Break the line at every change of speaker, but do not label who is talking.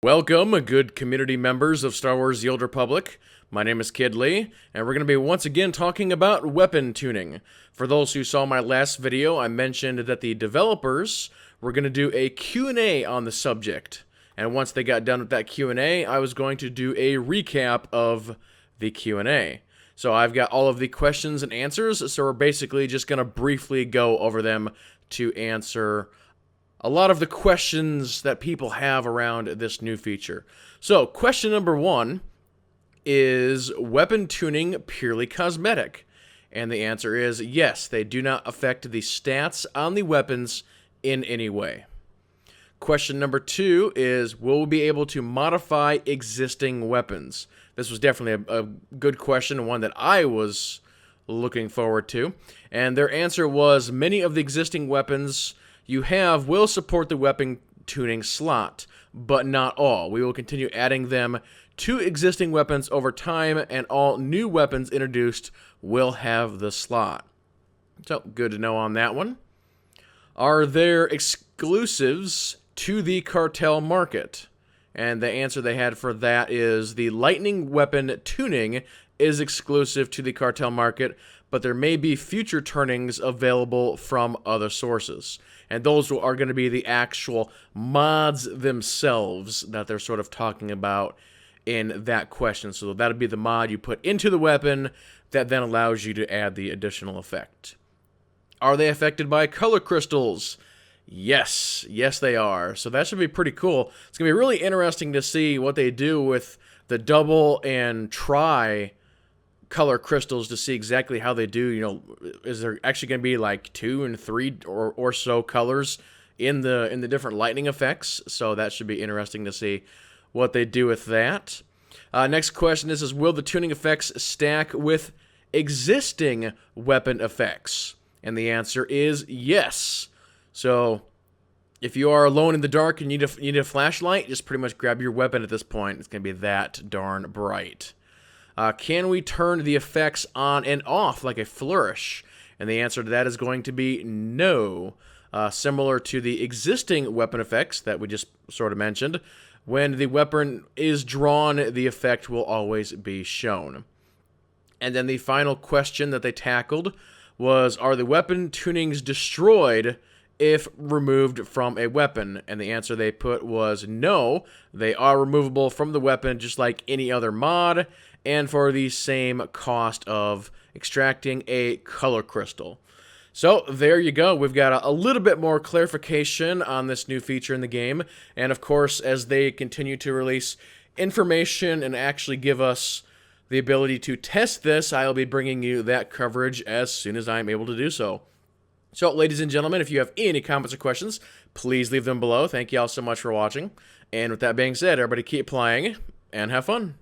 Welcome, good community members of Star Wars The Old Republic. My name is Kid Lee, and we're going to be once again talking about weapon tuning. For those who saw my last video, I mentioned that the developers were going to do a Q&A on the subject. And once they got done with that Q&A, I was going to do a recap of the Q&A. So I've got all of the questions and answers, so we're basically just going to briefly go over them to answer a lot of the questions that people have around this new feature. So, question number one is weapon tuning purely cosmetic? And the answer is yes, they do not affect the stats on the weapons in any way. Question number two is, will we be able to modify existing weapons? This was definitely a good question, one that I was looking forward to. And their answer was, many of the existing weapons you have will support the weapon tuning slot, but not all. We will continue adding them to existing weapons over time, and all new weapons introduced will have the slot. So, good to know on that one. Are there exclusives to the Cartel market? And the answer they had for that is the lightning weapon tuning is exclusive to the Cartel market, but there may be future turnings available from other sources. And those are going to be the actual mods themselves that they're sort of talking about in that question. So that'll be the mod you put into the weapon that then allows you to add the additional effect. Are they affected by color crystals? Yes, they are. So that should be pretty cool. It's going to be really interesting to see what they do with the double and tri color crystals to see exactly how they do. You know, is there actually going to be like 2 and 3 or so colors in the different lightning effects? So that should be interesting to see what they do with that. Next question is will the tuning effects stack with existing weapon effects? And the answer is yes. So if you are alone in the dark and you need a flashlight, just pretty much grab your weapon at this point. It's going to be that darn bright. Can we turn the effects on and off like a flourish? And the answer to that is going to be no. Similar to the existing weapon effects that we just sort of mentioned, when the weapon is drawn, the effect will always be shown. And then the final question that they tackled was, are the weapon tunings destroyed if removed from a weapon? And the answer they put was no, they are removable from the weapon just like any other mod, and for the same cost of extracting a color crystal. So there you go. We've got a little bit more clarification on this new feature in the game, and of course, as they continue to release information and actually give us the ability to test this, I'll be bringing you that coverage as soon as I'm able to do so. So, ladies and gentlemen, if you have any comments or questions, please leave them below. Thank you all so much for watching. And with that being said, everybody keep playing and have fun.